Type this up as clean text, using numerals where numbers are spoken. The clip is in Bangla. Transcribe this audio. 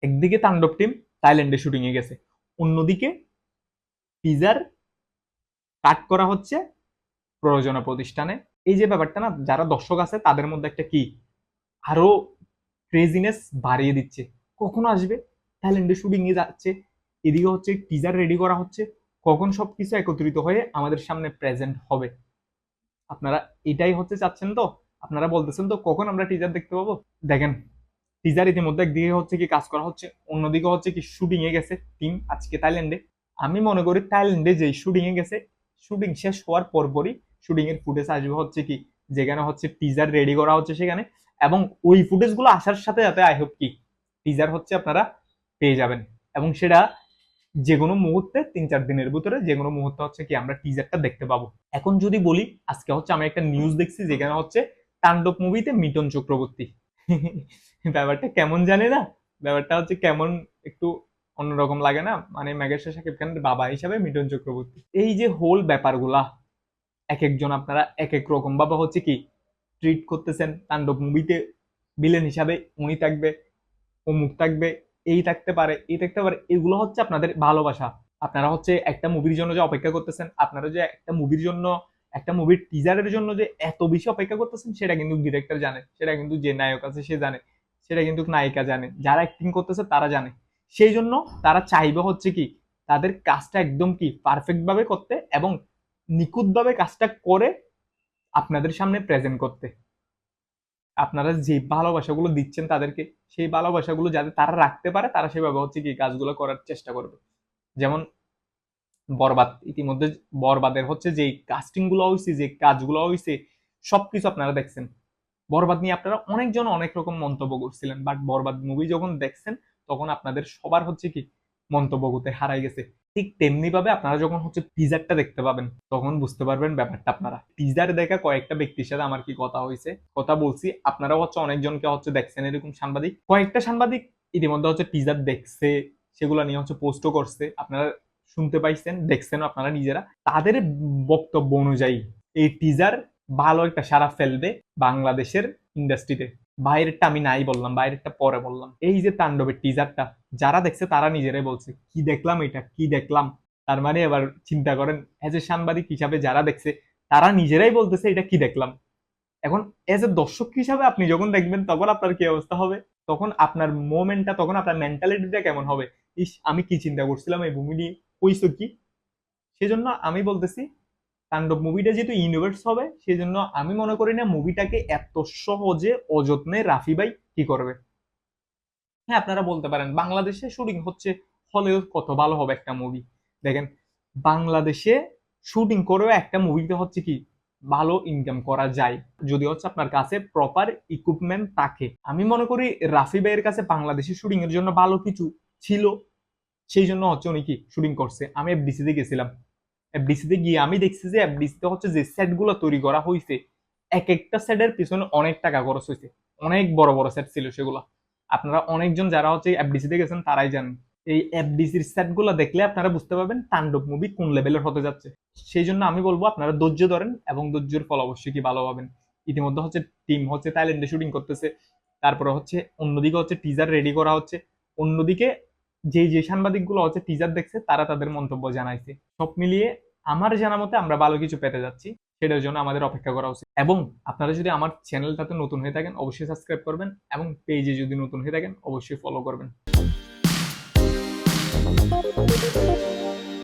একদিকে তাণ্ডব টিম থাইল্যান্ডে শুটিং এ গেছে, অন্যদিকে টিজার কাট করা হচ্ছে প্রযোজনা প্রতিষ্ঠানে। এই যে ব্যাপারটা না, যারা দর্শক আছে তাদের মধ্যে একটা কি আরো ক্রেজিনেস বাড়িয়ে দিচ্ছে। কখন আসবে, থাইল্যান্ডে শুটিং এ যাচ্ছে, এদিকে হচ্ছে টিজার রেডি করা হচ্ছে, কখন সবকিছু একত্রিত হয়ে আমাদের সামনে প্রেজেন্ট হবে। আপনারা এটাই হচ্ছে চাচ্ছেন তো, আপনারা বলতেছেন তো কখন আমরা টিজার দেখতে পাবো। দেখেন, টিজার ইতিমধ্যে একদিকে হচ্ছে কি কাজ করা হচ্ছে, অন্যদিকে হচ্ছে কি শুটিং এ গেছে টিম আজকে থাইল্যান্ডে। আমি মনে করি থাইল্যান্ডে যে শুটিং এ গেছে, শুটিং শেষ হওয়ার পরপরই শুটিং এর ফুটেজ আসবে হচ্ছে কি, যেখানে হচ্ছে টিজার রেডি করা হচ্ছে সেখানে, এবং ওই ফুটেজ গুলো আসার সাথে সাথে আই হোপ কি টিজার হচ্ছে আপনারা পেয়ে যাবেন, এবং সেটা যে কোনো মুহূর্তে ৩-৪ দিনের ভিতরে যে কোনো মুহূর্তে হচ্ছে কি আমরা টিজারটা দেখতে পাবো। এখন যদি বলি, আজকে হচ্ছে আমি একটা নিউজ দেখছি যেখানে হচ্ছে তাণ্ডব মুভিতে মিঠুন চক্রবর্তী। ব্যাপারটা কেমন জানি না, ব্যাপারটা হচ্ছে কেমন একটু অন্যরকম লাগে না, মানে মেগাস্টার শাকিব খানের বাবা হিসাবে মিঠুন চক্রবর্তী। এই যে হোল ব্যাপারগুলা এক একজন আপনারা এক এক রকম ভাবে হচ্ছে কি ট্রিট করতেছেন। তাণ্ডব মুভিতে ভিলেন হিসাবে উনি থাকবে, অমুক থাকবে, এই থাকতে পারে, এই থাকতে পারে, এগুলো হচ্ছে আপনাদের ভালোবাসা। আপনারা হচ্ছে একটা মুভির জন্য যে অপেক্ষা করতেছেন, আপনারা যে একটা মুভির জন্য, একটা মুভির টিজারের জন্য যে এত বেশি অপেক্ষা করতেছেন, সেটা কিন্তু ডিরেক্টর জানে, সেটা কিন্তু যে নায়ক আছে সে জানে, সেটা কিন্তু নায়িকা জানে, যারা অ্যাক্টিং করতেছে তারা জানে। সেই জন্য তারা চাইবে হচ্ছে কি তাদের কাজটা একদম কি পারফেক্ট ভাবে করতে, এবং নিখুঁত ভাবে কাজটা করে আপনাদের সামনে প্রেজেন্ট করতে। আপনারা যে ভালোবাসাগুলো দিচ্ছেন তাদেরকে, সেই ভালোবাসাগুলো যাতে তারা রাখতে পারে, তারা সেভাবে হচ্ছে কি কাজগুলো করার চেষ্টা করবে। যেমন বরবাদ, ইতিমধ্যে বরবাদের হচ্ছে যে কাস্টিং গুলো হয়েছে, যে কাজগুলো হয়েছে, সবকিছু আপনারা দেখছেন। বরবাদ নিয়ে আপনারা অনেকজন অনেক রকম মন্তব্য করছিলেন, বাট বরবাদ মুভি যখন দেখছেন তখন আপনাদের সবার হচ্ছে কি মন্তব্য করতে হারাই গেছে। ঠিক তেমনি ভাবে আপনারা যখন হচ্ছে টিজারটা দেখতে পাবেন তখন বুঝতে পারবেন ব্যাপারটা। আপনারা টিজার দেখা কয়েকটা ব্যক্তির সাথে আমার কি কথা হয়েছে, কথা বলছি, আপনারাও হচ্ছে অনেকজনকে হচ্ছে দেখছেন, এরকম সাংবাদিক, কয়েকটা সাংবাদিক ইতিমধ্যে হচ্ছে টিজার দেখছে, সেগুলো নিয়ে হচ্ছে পোস্টও করছে, আপনারা শুনতে পাইছেন, দেখছেন আপনারা নিজেরা। তাদের বক্তব্য অনুযায়ী এই টিজার ভালো একটা সারা ফেলবে বাংলাদেশের ইন্ডাস্ট্রিতে। বাইরেরটা আমি নাই বললাম, বাইরেরটা পরে বললাম। এই যে তাণ্ডবের টিজারটা যারা দেখছে তারা নিজেরাই বলছে কি দেখলাম, এটা কি দেখলাম। তার মানে এবার চিন্তা করেন, এজ এ সাংবাদিক হিসাবে যারা দেখছে তারা নিজেরাই বলতেছে এটা কি দেখলাম। এখন এজ এ দর্শক হিসাবে আপনি যখন দেখবেন তখন আপনার কি অবস্থা হবে, তখন আপনার মোমেন্টটা, তখন আপনার মেন্টালিটিটা কেমন হবে, ইস আমি কি চিন্তা করছিলাম এই ভূমি নিয়ে, কইছো কি। সেজন্য আমি বলতেছি তাণ্ডব মুভিটা যেহেতু ইউনিভার্স হবে, সেই জন্য আমি মনে করি না মুভিটাকে এত সহজে অযত্নে রাফি ভাই কি করবে। হ্যাঁ, আপনারা বলতে পারেন বাংলাদেশে শুটিং হচ্ছে, হলেও কত ভালো হবে একটা মুভি। দেখেন, বাংলাদেশে শুটিং করেও একটা মুভিতে হচ্ছে কি ভালো ইনকাম করা যায়, যদি হচ্ছে আপনার কাছে প্রপার ইকুইপমেন্ট থাকে। আমি মনে করি রাফি ভাইয়ের কাছে বাংলাদেশে শুটিং এর জন্য ভালো কিছু ছিল, সেই জন্য হচ্ছে উনি কি শুটিং করছে। আমি এফডিসি তে গেছিলাম, এফডিসি তে গিয়ে আমি দেখছি যে এফডিসি তে হচ্ছে যে সেট গুলো তৈরি করা হয়েছে, এক একটা সেটের পিছনে অনেক টাকা খরচ হয়েছে, অনেক বড় বড় সেট ছিল সেগুলো। আপনারা অনেকজন যারা হচ্ছে এফডিসি তে গেছেন তারাই জানেন। এই এফডিসির সেট গুলো দেখলে আপনারা বুঝতে পারবেন তাণ্ডব মুভি কোন লেভেলের হতে যাচ্ছে। সেই জন্য আমি বলবো আপনারা ধৈর্য ধরেন, এবং ধৈর্যের ফল অবশ্যই কি ভালো পাবেন। ইতিমধ্যে হচ্ছে টিম হচ্ছে থাইল্যান্ডে শুটিং করতেছে, তারপরে হচ্ছে অন্যদিকে হচ্ছে টিজার রেডি করা হচ্ছে, অন্যদিকে যে যে সাংবাদিক গুলো হচ্ছে টিজার দেখছে তারা তাদের মন্তব্য জানাইছে। সব মিলিয়ে আমার জানা মতে আমরা ভালো কিছু পেতে যাচ্ছি, সেটার জন্য আমাদের অপেক্ষা করা উচিত। এবং আপনারা যদি আমার চ্যানেলটাতে নতুন হয়ে থাকেন অবশ্যই সাবস্ক্রাইব করবেন, এবং পেজে যদি নতুন হয়ে থাকেন অবশ্যই ফলো করবেন।